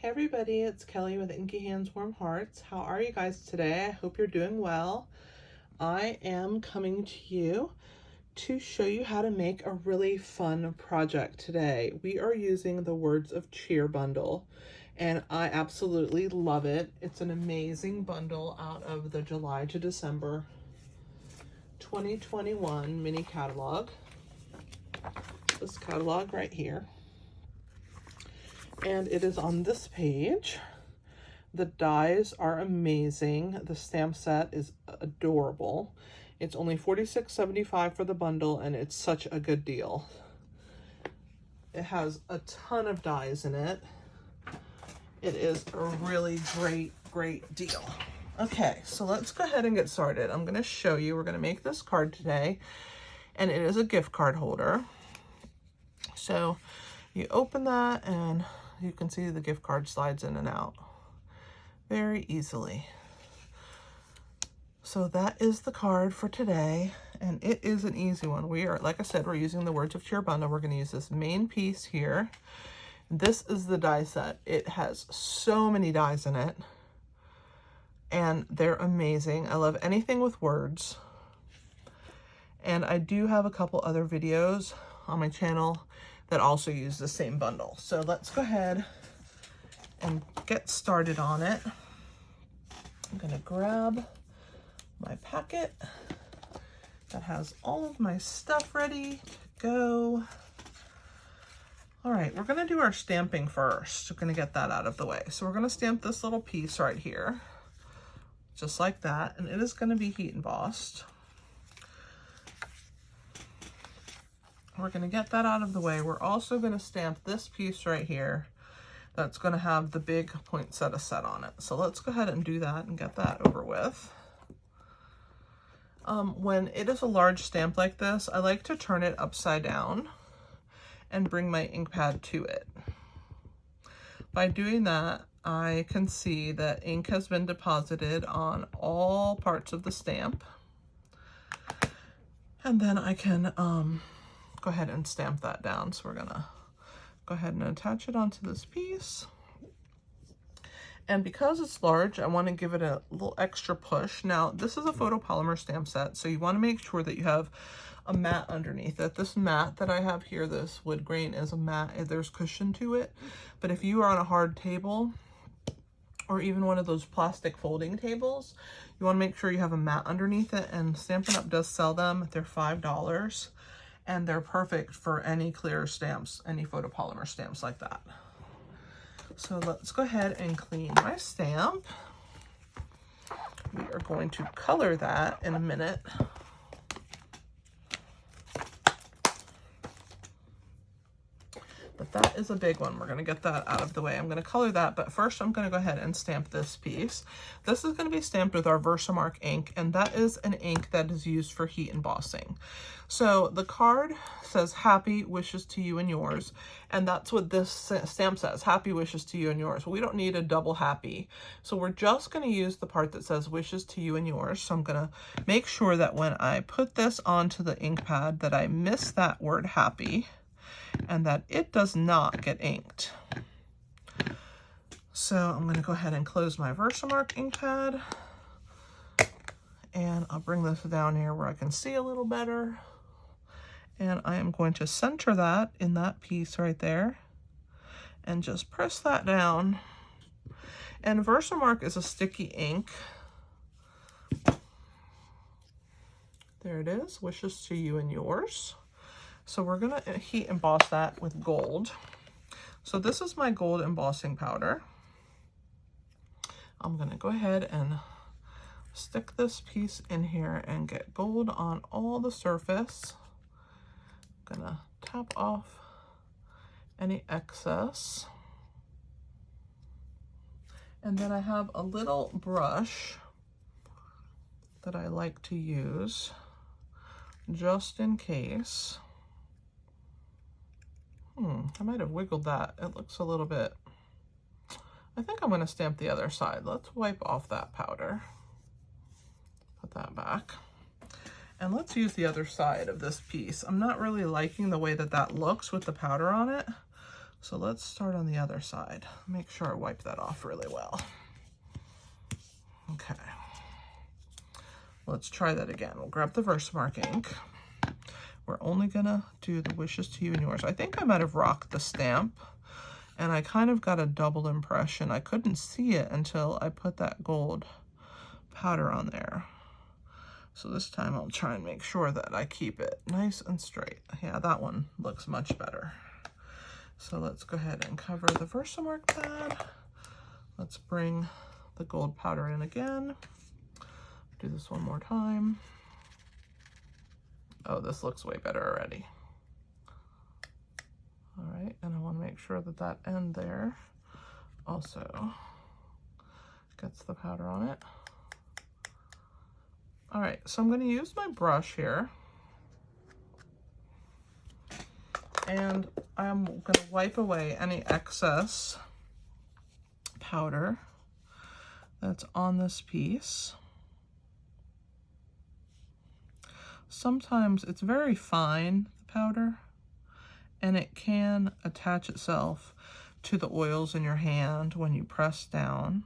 Hey everybody, it's Kelly with Inky Hands Warm Hearts. How are you guys today? I hope you're doing well. I am coming to you to show you how to make a really fun project today. We are using the Words of Cheer bundle and I absolutely love it. It's an amazing bundle out of the July to December 2021 mini catalog. This catalog right here. And it is on this page. The dies are amazing. The stamp set is adorable. It's only $46.75 for the bundle, and it's such a good deal. It has a ton of dies in it. It is a really great deal. Okay, so let's go ahead and get started. I'm going to show you. We're going to make this card today, and it is a gift card holder. So you open that, and you can see the gift card slides in and out very easily. So that is the card for today, and it is an easy one. We are, like I said, we're using the Words of Cheer bundle. We're going to use this main piece here. This is the die set. It has so many dies in it, and they're amazing. I love anything with words. And I do have a couple other videos on my channel that also use the same bundle. So let's go ahead and get started on it. I'm gonna grab my packet that has all of my stuff ready to go. All right, we're gonna do our stamping first. We're gonna get that out of the way. So we're gonna stamp this little piece right here, just like that, and it is gonna be heat embossed. We're going to get that out of the way. We're also going to stamp this piece right here that's going to have the big poinsettia set on it. So let's go ahead and do that and get that over with. When it is a large stamp like this, I like to turn it upside down and bring my ink pad to it. By doing that, I can see that ink has been deposited on all parts of the stamp. And then I can go ahead and stamp that down. So we're gonna go ahead and attach it onto this piece. And because it's large, I want to give it a little extra push. Now, this is a photopolymer stamp set, so you want to make sure that you have a mat underneath it. This mat that I have here, this wood grain, is a mat. There's cushion to it. But if you are on a hard table, or even one of those plastic folding tables, you want to make sure you have a mat underneath it. And Stampin' Up does sell them. They're $5. And they're perfect for any clear stamps, any photopolymer stamps like that. So let's go ahead and clean my stamp. We are going to color that in a minute. But that is a big one. We're going to get that out of the way. I'm going to color that, but first I'm going to go ahead and stamp this piece. This is going to be stamped with our Versamark ink, and that is an ink that is used for heat embossing. So the card says happy wishes to you and yours, and that's what this stamp says, happy wishes to you and yours. Well, we don't need a double happy, so we're just going to use the part that says wishes to you and yours. So I'm going to make sure that when I put this onto the ink pad that I miss that word happy, and that it does not get inked. So I'm going to go ahead and close my Versamark ink pad, and I'll bring this down here where I can see a little better, and I am going to center that in that piece right there and just press that down. And Versamark is a sticky ink. There it is, wishes to you and yours. So we're going to heat emboss that with gold. So this is my gold embossing powder. I'm going to go ahead and stick this piece in here and get gold on all the surface. I'm going to tap off any excess. And then I have a little brush that I like to use just in case. I might have wiggled that. It looks a little bit. I think I'm going to stamp the other side. Let's wipe off that powder. Put that back. And let's use the other side of this piece. I'm not really liking the way that that looks with the powder on it. So let's start on the other side. Make sure I wipe that off really well. Okay. Let's try that again. We'll grab the Versamark ink. We're only gonna do the wishes to you and yours. I think I might have rocked the stamp, and I kind of got a double impression. I couldn't see it until I put that gold powder on there. So this time I'll try and make sure that I keep it nice and straight. Yeah, that one looks much better. So let's go ahead and cover the Versamark pad. Let's bring the gold powder in again. Do this one more time. Oh, this looks way better already. All right, and I want to make sure that that end there also gets the powder on it. All right, so I'm going to use my brush here, and I'm going to wipe away any excess powder that's on this piece. Sometimes it's very fine, the powder, and it can attach itself to the oils in your hand when you press down.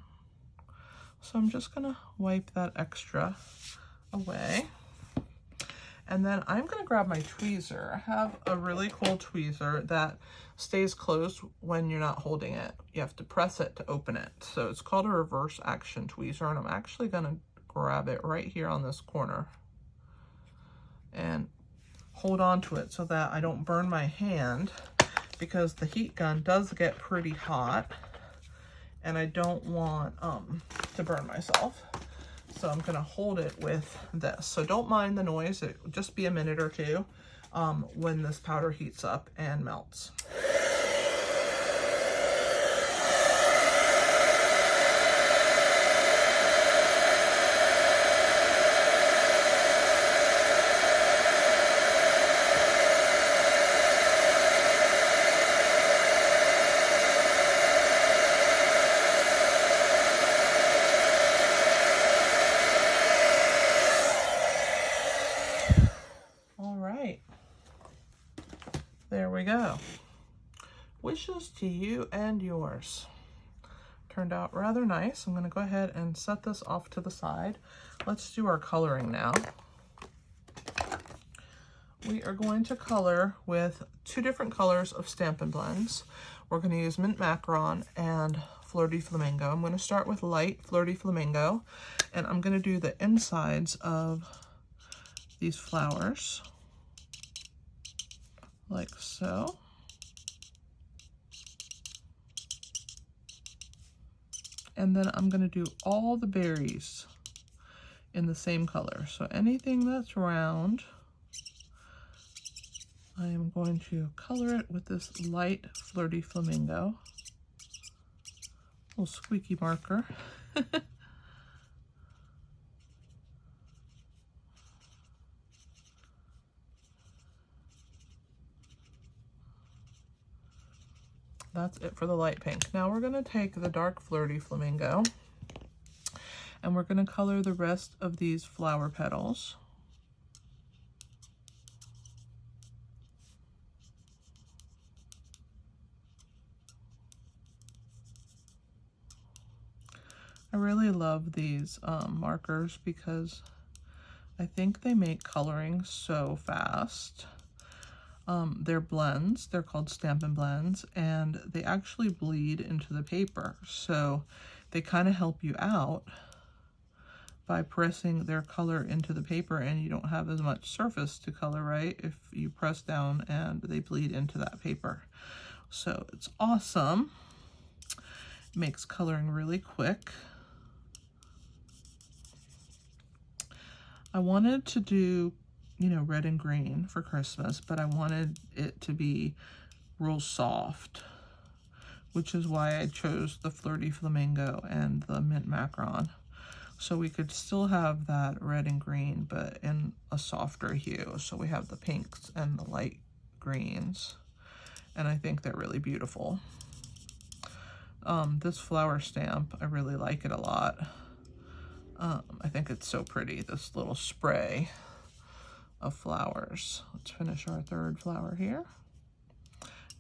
So I'm just going to wipe that extra away. And then I'm going to grab my tweezer. I have a really cool tweezer that stays closed when you're not holding it. You have to press it to open it. So it's called a reverse action tweezer, and I'm actually going to grab it right here on this corner and hold on to it so that I don't burn my hand, because the heat gun does get pretty hot and I don't want to burn myself. So I'm going to hold it with this. So don't mind the noise. It will just be a minute or two when this powder heats up and melts. There we go. Wishes to you and yours. Turned out rather nice. I'm going to go ahead and set this off to the side. Let's do our coloring now. We are going to color with two different colors of Stampin' Blends. We're going to use Mint Macaron and Fleur de Flamingo. I'm going to start with light Fleur de Flamingo, and I'm going to do the insides of these flowers, like so. And then I'm going to do all the berries in the same color. So anything that's round, I am going to color it with this light Fleur de Flamingo. Little squeaky marker. That's it for the light pink. Now we're going to take the dark Fleur de Flamingo and we're going to color the rest of these flower petals. I really love these markers because I think they make coloring so fast. They're blends, they're called Stampin' Blends, and they actually bleed into the paper. So they kind of help you out by pressing their color into the paper, and you don't have as much surface to color, right? If you press down and they bleed into that paper. So it's awesome. It makes coloring really quick. I wanted to do, you know, red and green for Christmas, but I wanted it to be real soft, which is why I chose the Fleur de Flamingo and the Mint Macaron. So we could still have that red and green, but in a softer hue. So we have the pinks and the light greens, and I think they're really beautiful. This flower stamp, I really like it a lot. I think it's so pretty, this little spray of flowers. Let's finish our third flower here.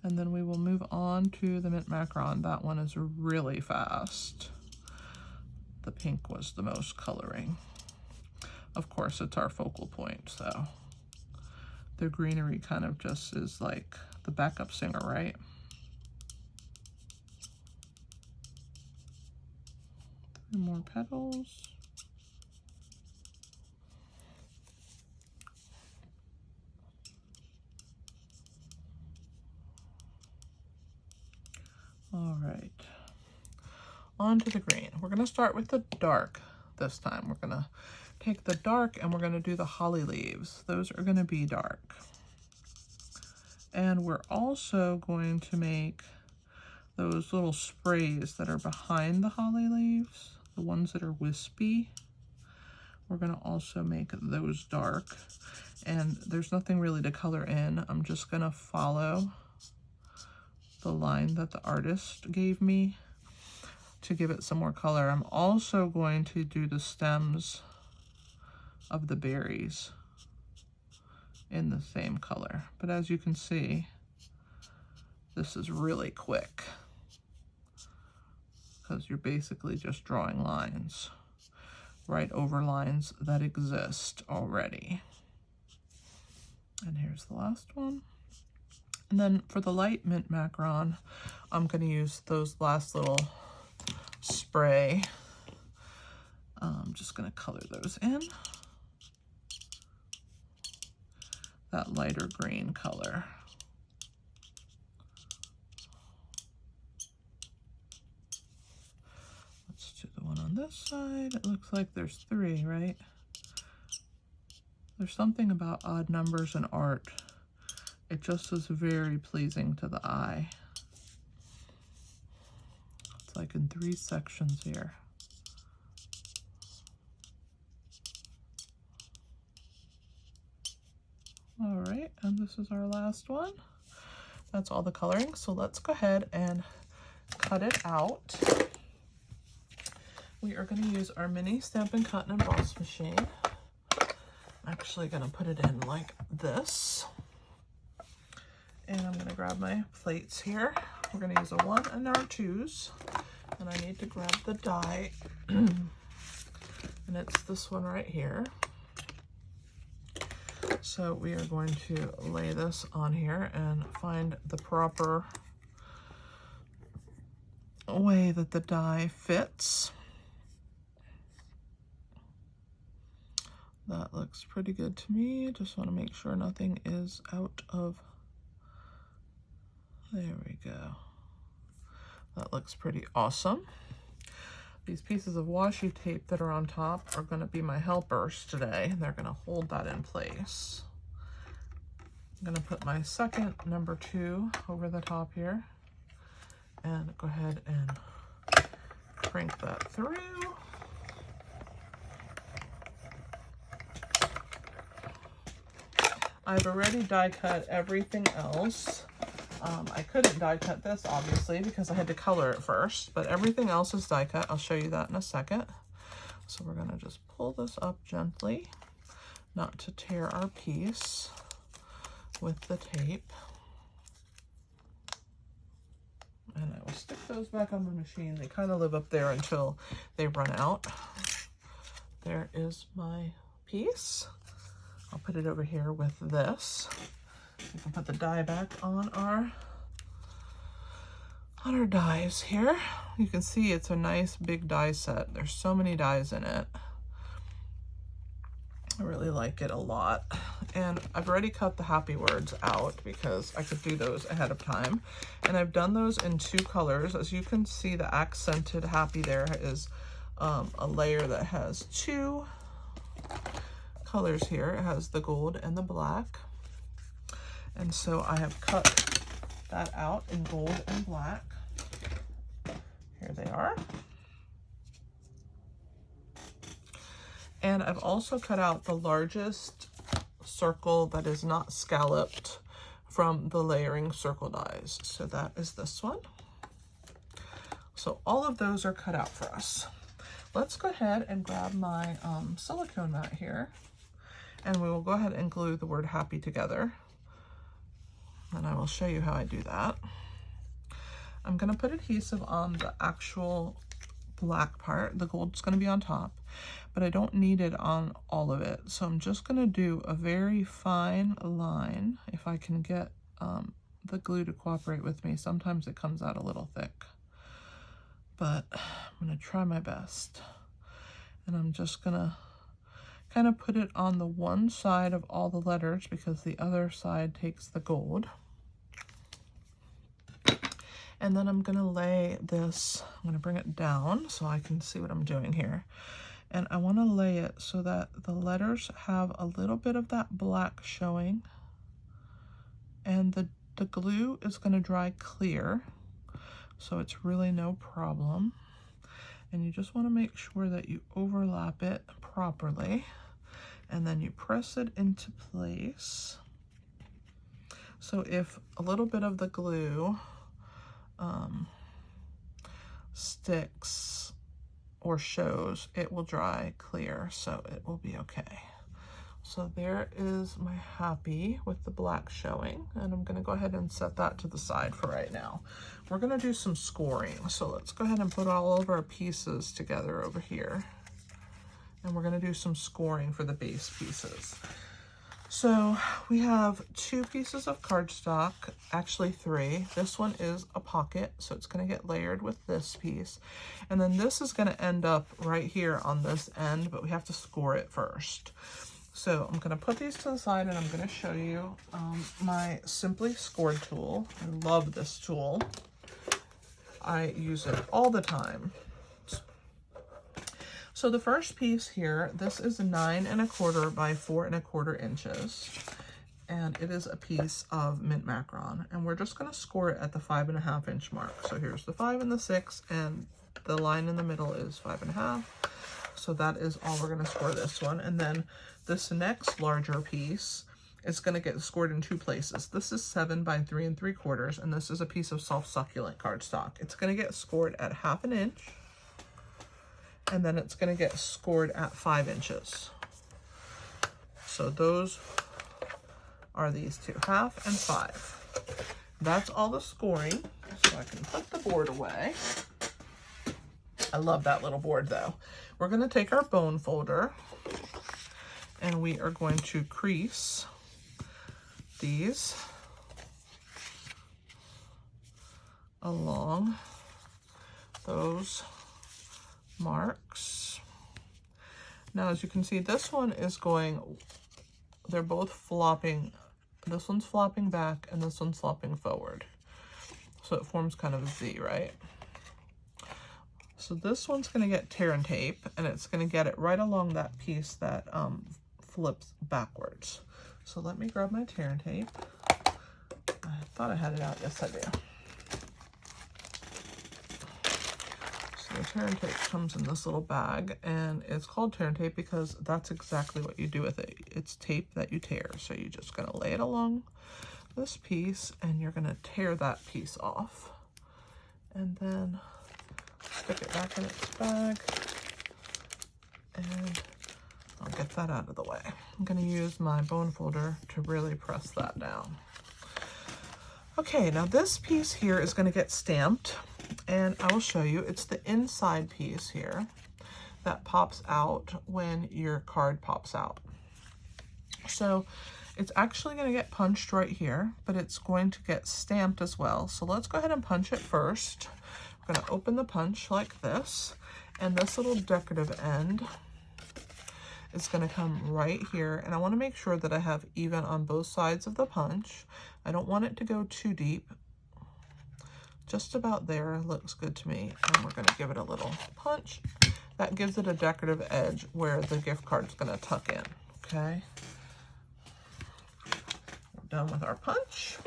And then we will move on to the mint macaron. That one is really fast. The pink was the most coloring. Of course, it's our focal point, so the greenery kind of just is like the backup singer, right? 3 more petals. All right, on to the green. We're gonna start with the dark this time. We're gonna take the dark and we're gonna do the holly leaves. Those are gonna be dark. And we're also going to make those little sprays that are behind the holly leaves, the ones that are wispy. We're gonna also make those dark. And there's nothing really to color in. I'm just gonna follow the line that the artist gave me to give it some more color. I'm also going to do the stems of the berries in the same color. But as you can see, this is really quick because you're basically just drawing lines right over lines that exist already. And here's the last one. And then for the light mint macaron, I'm going to use those last little spray. I'm just going to color those in. That lighter green color. Let's do the one on this side. It looks like there's 3, right? There's something about odd numbers in art. It just is very pleasing to the eye. It's like in 3 sections here. All right, and this is our last one. That's all the coloring, so let's go ahead and cut it out. We are going to use our mini Stampin' Cut and Emboss machine. I'm actually going to put it in like this. And I'm going to grab my plates here. We're going to use a 1 and our 2s. And I need to grab the die. And it's this one right here. So we are going to lay this on here and find the proper way that the die fits. That looks pretty good to me. Just want to make sure nothing is out of. There we go. That looks pretty awesome. These pieces of washi tape that are on top are going to be my helpers today, and they're going to hold that in place. I'm going to put my second number 2 over the top here and go ahead and crank that through. I've already die cut everything else. I couldn't die cut this obviously because I had to color it first, but everything else is die cut. I'll show you that in a second. So we're gonna just pull this up gently, not to tear our piece with the tape. And I will stick those back on the machine. They kind of live up there until they run out. There is my piece. I'll put it over here with this. We can put the die back on our dies here. You can see it's a nice big die set. There's so many dies in it. I really like it a lot. And I've already cut the happy words out because I could do those ahead of time. And I've done those in 2 colors. As you can see, the accented happy there is a layer that has 2 colors here. It has the gold and the black. And so I have cut that out in gold and black. Here they are. And I've also cut out the largest circle that is not scalloped from the layering circle dies. So that is this one. So all of those are cut out for us. Let's go ahead and grab my silicone mat here, and we will go ahead and glue the word happy together. and I will show you how I do that. I'm going to put adhesive on the actual black part. The gold's going to be on top, but I don't need it on all of it. So I'm just going to do a very fine line if I can get the glue to cooperate with me. Sometimes it comes out a little thick, but I'm going to try my best. And I'm just going to kind of put it on the one side of all the letters because the other side takes the gold. And then I'm going to lay this, I'm going to bring it down so I can see what I'm doing here. And I want to lay it so that the letters have a little bit of that black showing. And the glue is going to dry clear, so it's really no problem. And you just want to make sure that you overlap it properly. And then you press it into place. So if a little bit of the glue sticks or shows, it will dry clear, so it will be okay. So there is my Happy with the black showing, and I'm going to go ahead and set that to the side for right now. We're going to do some scoring, so let's go ahead and put all of our pieces together over here, and we're going to do some scoring for the base pieces. So we have 2 pieces of cardstock, actually 3. This one is a pocket, so it's going to get layered with this piece. And then this is going to end up right here on this end, but we have to score it first. So I'm going to put these to the side and I'm going to show you my Simply Scored tool. I love this tool. I use it all the time. So the first piece here, this is 9 1/4 by 4 1/4 inches, and it is a piece of mint macaron, and we're just going to score it at the 5 1/2 inch mark. So here's the 5 and the 6, and the line in the middle is 5 1/2. So that is all we're going to score this one. And then this next larger piece is going to get scored in 2 places. This is 7 by 3 3/4, and this is a piece of soft succulent cardstock. It's going to get scored at 1/2 inch. And then it's going to get scored at 5 inches. So those are these 2, 1/2 and 5. That's all the scoring. So I can put the board away. I love that little board though. We're going to take our bone folder and we are going to crease these along those marks. Now, as you can see, this one is going, they're both flopping. This one's flopping back and this one's flopping forward. So it forms kind of a Z, right? So this one's going to get tear and tape, and it's going to get it right along that piece that flips backwards. So let me grab my tear and tape. I thought I had it out. Yes, I do. The tear and tape comes in this little bag, and it's called tear and tape because that's exactly what you do with it. It's tape that you tear. So you're just going to lay it along this piece, and you're going to tear that piece off. And then stick it back in its bag, and I'll get that out of the way. I'm going to use my bone folder to really press that down. Okay, now this piece here is going to get stamped. And I will show you, it's the inside piece here that pops out when your card pops out. So it's actually going to get punched right here, but it's going to get stamped as well. So let's go ahead and punch it first. I'm going to open the punch like this, and this little decorative end is going to come right here. And I want to make sure that I have even on both sides of the punch. I don't want it to go too deep. Just about there looks good to me, and we're going to give it a little punch. That gives it a decorative edge where the gift card's going to tuck in, okay? We're done with our punch.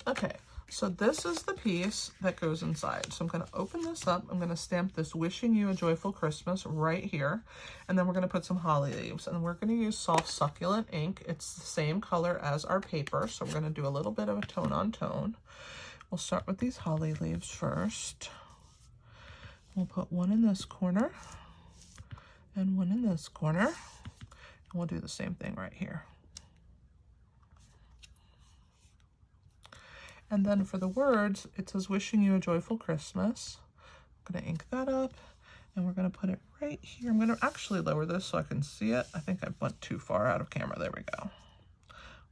Okay, so this is the piece that goes inside. So I'm going to open this up. I'm going to stamp this "Wishing You a Joyful Christmas" right here, and then we're going to put some holly leaves, and we're going to use soft succulent ink. It's the same color as our paper, so we're going to do a little bit of a tone on tone. We'll start with these holly leaves first. We'll put one in this corner and one in this corner. And we'll do the same thing right here. And then for the words, it says wishing you a joyful Christmas. I'm gonna ink that up and we're gonna put it right here. I'm gonna actually lower this so I can see it. I think I went too far out of camera. There we go.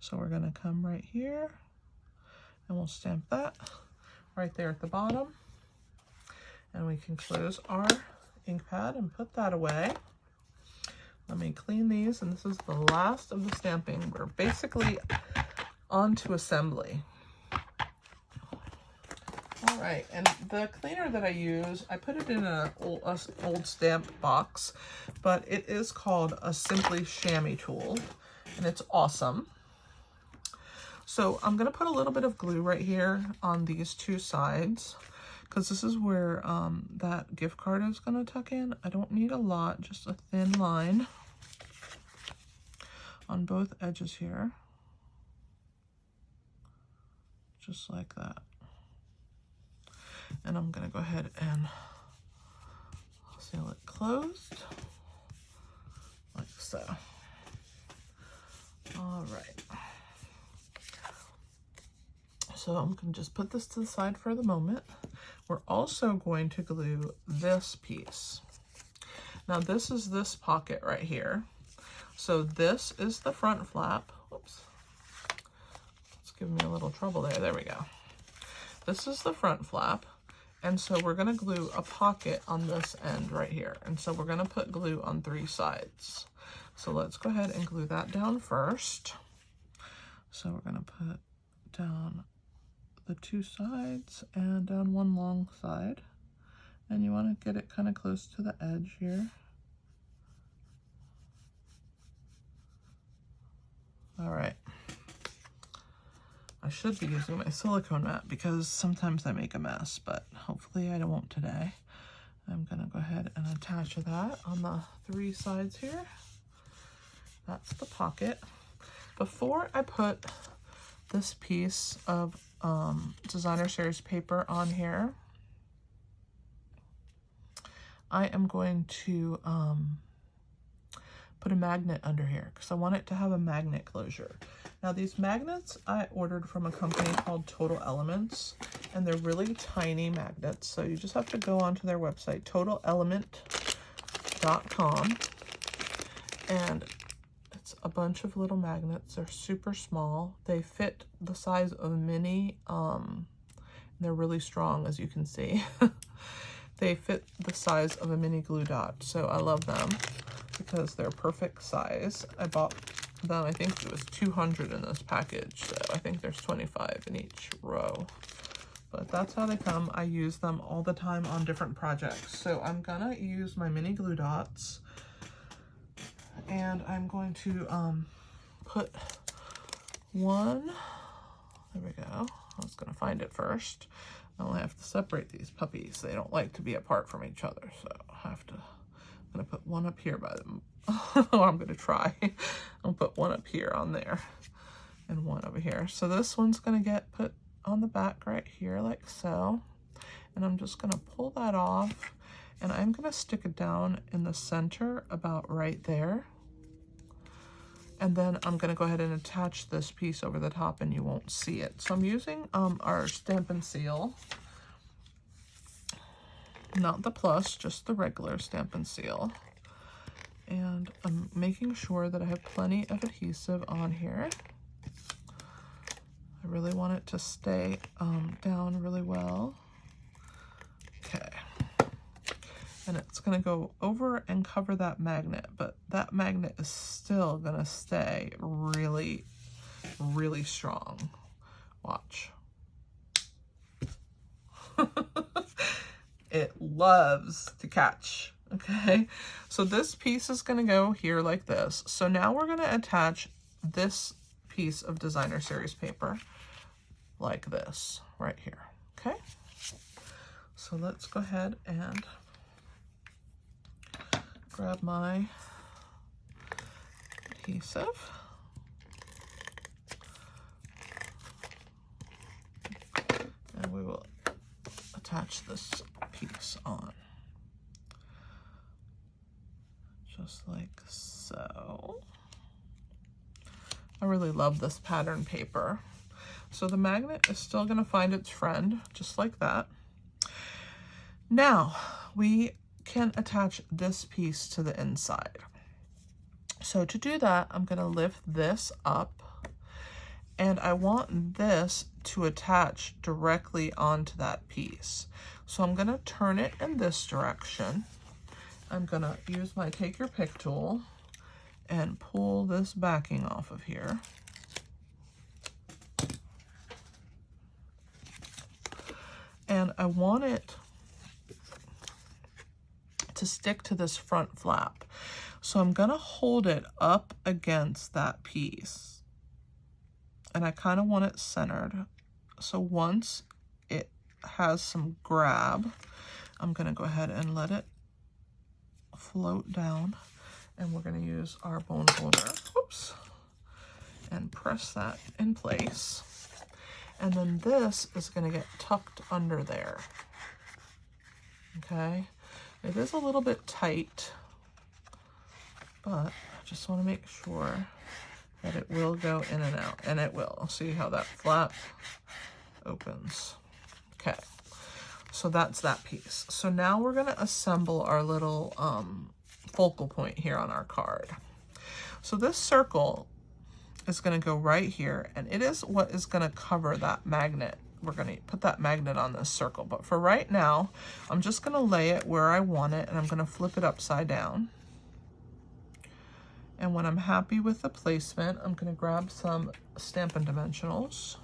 So we're gonna come right here and we'll stamp that right there at the bottom. And we can close our ink pad and put that away. Let me clean these, and this is the last of the stamping. We're basically on to assembly. All right, and the cleaner that I use, I put it in an old stamp box, but it is called a Simply Chamois tool, and it's awesome. So I'm gonna put a little bit of glue right here on these two sides, because this is where that gift card is gonna tuck in. I don't need a lot, just a thin line on both edges here, just like that. And I'm gonna go ahead and seal it closed, like so. All right. So I'm gonna just put this to the side for the moment. We're also going to glue this piece. Now this is this pocket right here. So this is the front flap. Whoops. It's giving me a little trouble there. There we go. This is the front flap. And so we're gonna glue a pocket on this end right here. And so we're gonna put glue on 3 sides. So let's go ahead and glue that down first. So we're gonna put down the 2 sides and down one long side. And you wanna get it kind of close to the edge here. All right. I should be using my silicone mat because sometimes I make a mess, but hopefully I won't today. I'm gonna go ahead and attach that on the 3 sides here. That's the pocket. Before I put this piece of designer series paper on here, I am going to put a magnet under here because I want it to have a magnet closure. Now these magnets I ordered from a company called Total Elements, and they're really tiny magnets. So you just have to go onto their website, totalelement.com, and it's a bunch of little magnets. They're super small. They fit the size of a mini. They're really strong, as you can see. They fit the size of a mini glue dot, so I love them because they're perfect size. I bought them, I think it was 200 in this package, so I think there's 25 in each row. But that's how they come. I use them all the time on different projects. So I'm gonna use my mini glue dots, and I'm going to put one, there we go. I was gonna find it first. I only have to separate these puppies. They don't like to be apart from each other, so I have to, I'm gonna put one up here by them. Or I'm gonna try. I'll put one up here on there and one over here. So this one's gonna get put on the back right here like so. And I'm just gonna pull that off, and I'm gonna stick it down in the center about right there. And then I'm gonna go ahead and attach this piece over the top and you won't see it. So I'm using our Stampin' Seal. Not the plus, just the regular Stampin' Seal. And I'm making sure that I have plenty of adhesive on here. I really want it to stay down really well. Okay. And it's gonna go over and cover that magnet, but that magnet is still gonna stay really, really strong. Watch. It loves to catch, okay? So this piece is gonna go here like this. So now we're gonna attach this piece of designer series paper like this, right here, okay? So let's go ahead and grab my adhesive. And we will attach this piece on. Just like so. I really love this pattern paper. So the magnet is still going to find its friend, just like that. Now, we can attach this piece to the inside. So to do that, I'm going to lift this up, and I want this to attach directly onto that piece. So I'm going to turn it in this direction. I'm going to use my Take Your Pick tool and pull this backing off of here. And I want it to stick to this front flap. So I'm going to hold it up against that piece. And I kind of want it centered. So once it has some grab, I'm going to go ahead and let it float down. And we're going to use our bone folder, whoops, and press that in place. And then this is going to get tucked under there. Okay, it is a little bit tight, but I just want to make sure that it will go in and out, and it will. See how that flap opens. Okay, so that's that piece. So now we're going to assemble our little focal point here on our card. So this circle is going to go right here, and it is what is going to cover that magnet. We're going to put that magnet on this circle, but for right now, I'm just going to lay it where I want it, and I'm going to flip it upside down. And when I'm happy with the placement, I'm going to grab some Stampin' Dimensionals,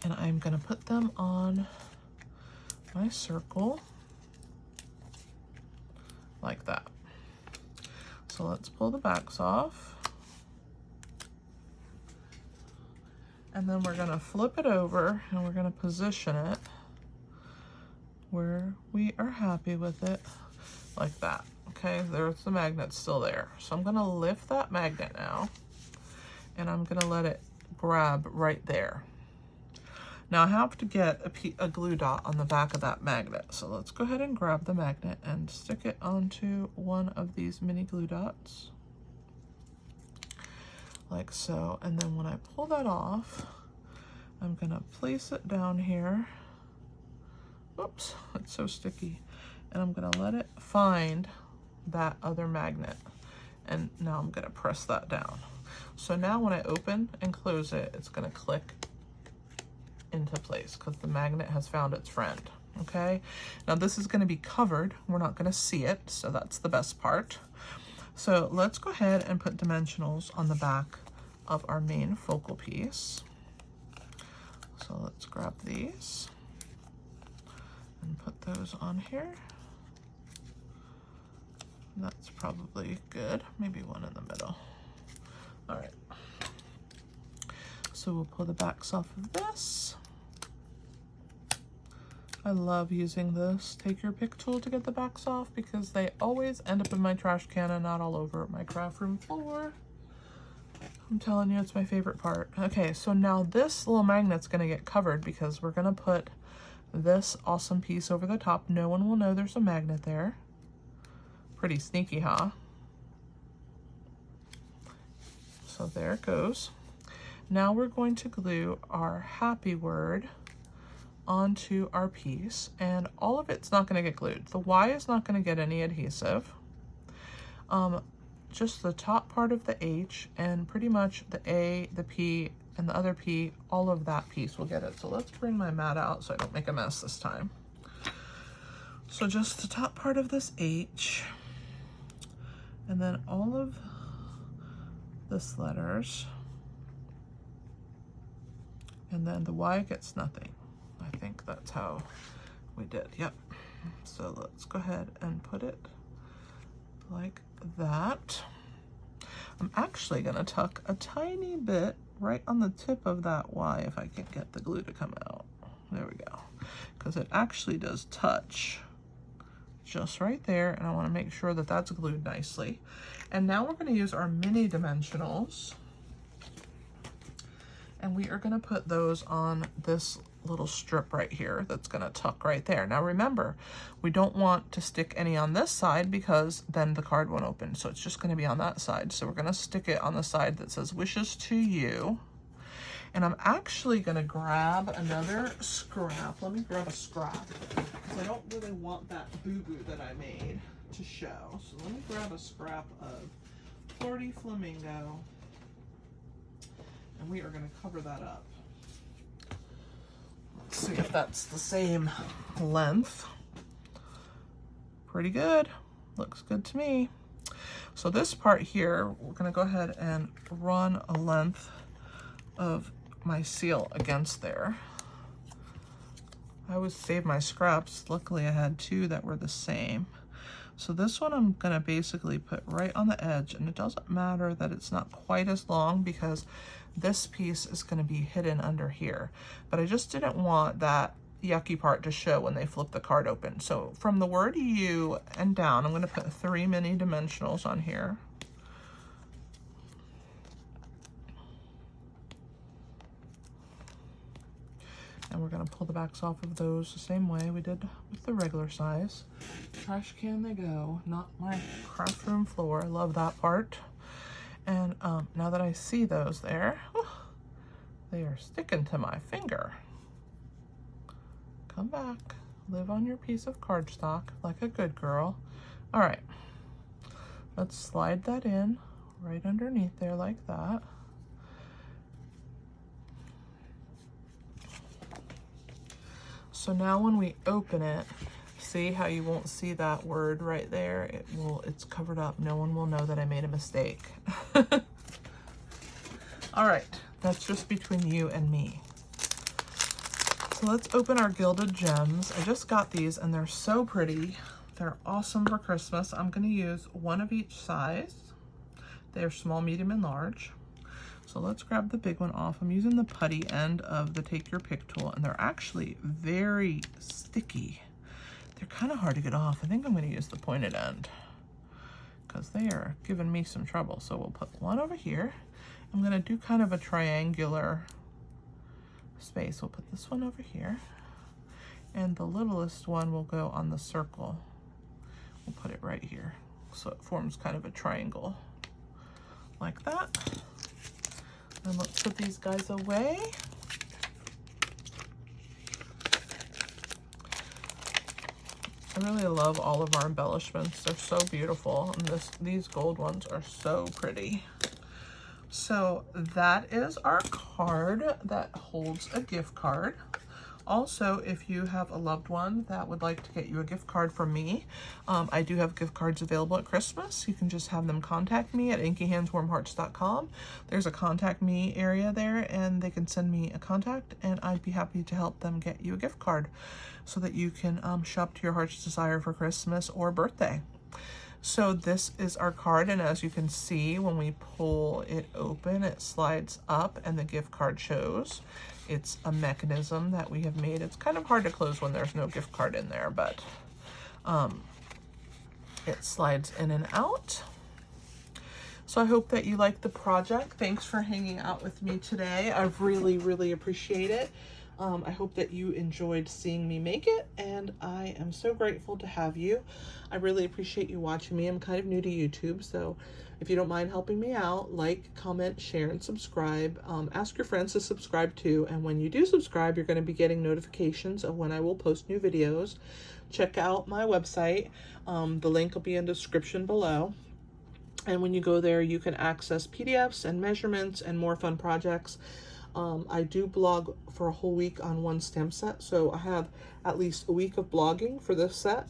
and I'm going to put them on my circle like that. So let's pull the backs off. And then we're going to flip it over, and we're going to position it where we are happy with it, like that. Okay, there's the magnet still there. So I'm going to lift that magnet now, and I'm going to let it grab right there. Now I have to get a glue dot on the back of that magnet. So let's go ahead and grab the magnet and stick it onto one of these mini glue dots. Like so. And then when I pull that off, I'm going to place it down here. Oops, it's so sticky. And I'm going to let it find that other magnet. And now I'm going to press that down. So now when I open and close it, it's going to click into place because the magnet has found its friend. Okay, now this is going to be covered. We're not going to see it, so that's the best part. So let's go ahead and put dimensionals on the back of our main focal piece. So let's grab these and put those on here. That's probably good. Maybe one in the middle. All right. So we'll pull the backs off of this. I love using this Take Your Pick tool to get the backs off because they always end up in my trash can and not all over my craft room floor. I'm telling you, it's my favorite part. Okay, so now this little magnet's going to get covered because we're going to put this awesome piece over the top. No one will know there's a magnet there. Pretty sneaky, huh? So there it goes. Now we're going to glue our happy word onto our piece, and all of it's not going to get glued. The Y is not going to get any adhesive. Just the top part of the H and pretty much the A, the P, and the other P, all of that piece will get it. So let's bring my mat out so I don't make a mess this time. So just the top part of this H, and then all of this letters, and then the Y gets nothing. I think that's how we did. Yep. So let's go ahead and put it like that. I'm actually going to tuck a tiny bit right on the tip of that Y if I can get the glue to come out. There we go. Because it actually does touch just right there, and I want to make sure that that's glued nicely. And now we're going to use our mini dimensionals, and we are going to put those on this little strip right here that's going to tuck right there. Now remember, we don't want to stick any on this side because then the card won't open, so it's just going to be on that side. So we're going to stick it on the side that says wishes to you, And I'm actually gonna grab another scrap. Let me grab a scrap because I don't really want that boo-boo that I made to show. So let me grab a scrap of Flirty Flamingo, and we are gonna cover that up. Let's see if that's the same length. Pretty good, looks good to me. So this part here, we're gonna go ahead and run a length of my seal against there. I always save my scraps. Luckily I had two that were the same. So this one I'm gonna basically put right on the edge, and it doesn't matter that it's not quite as long because this piece is gonna be hidden under here. But I just didn't want that yucky part to show when they flip the card open. So from the word U and down, I'm gonna put 3 mini dimensionals on here. And we're gonna pull the backs off of those the same way we did with the regular size. Trash can they go, not my craft room floor. I love that part. And now that I see those there, they are sticking to my finger. Come back, live on your piece of cardstock like a good girl. All right, let's slide that in right underneath there like that. So now when we open it, see how you won't see that word right there? It's covered up. No one will know that I made a mistake. All right, that's just between you and me. So let's open our Gilded Gems. I just got these and they're so pretty. They're awesome for Christmas. I'm gonna use one of each size. They're small, medium, and large. So let's grab the big one off. I'm using the putty end of the Take Your Pick tool, and they're actually very sticky. They're kind of hard to get off. I think I'm gonna use the pointed end because they are giving me some trouble. So we'll put one over here. I'm gonna do kind of a triangular space. We'll put this one over here, and the littlest one will go on the circle. We'll put it right here. So it forms kind of a triangle like that. And let's put these guys away. I really love all of our embellishments. They're so beautiful, and these gold ones are so pretty. So that is our card that holds a gift card. Also, if you have a loved one that would like to get you a gift card from me, I do have gift cards available at Christmas. You can just have them contact me at inkyhandswarmhearts.com. There's a contact me area there, and they can send me a contact, and I'd be happy to help them get you a gift card so that you can shop to your heart's desire for Christmas or birthday. So this is our card, and as you can see, when we pull it open, it slides up and the gift card shows. It's a mechanism that we have made. It's kind of hard to close when there's no gift card in there, but it slides in and out. So I hope that you liked the project. Thanks for hanging out with me today. I really, really appreciate it. I hope that you enjoyed seeing me make it, and I am so grateful to have you. I really appreciate you watching me. I'm kind of new to YouTube, so if you don't mind helping me out, like, comment, share, and subscribe. Ask your friends to subscribe too, and when you do subscribe, you're going to be getting notifications of when I will post new videos. Check out my website. The link will be in the description below. And when you go there, you can access PDFs and measurements and more fun projects. I do blog for a whole week on one stamp set, so I have at least a week of blogging for this set,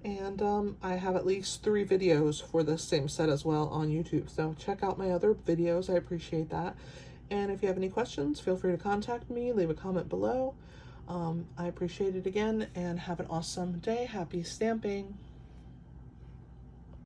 and I have at least 3 videos for this same set as well on YouTube, so check out my other videos. I appreciate that, and if you have any questions, feel free to contact me, leave a comment below. I appreciate it again, and have an awesome day. Happy stamping!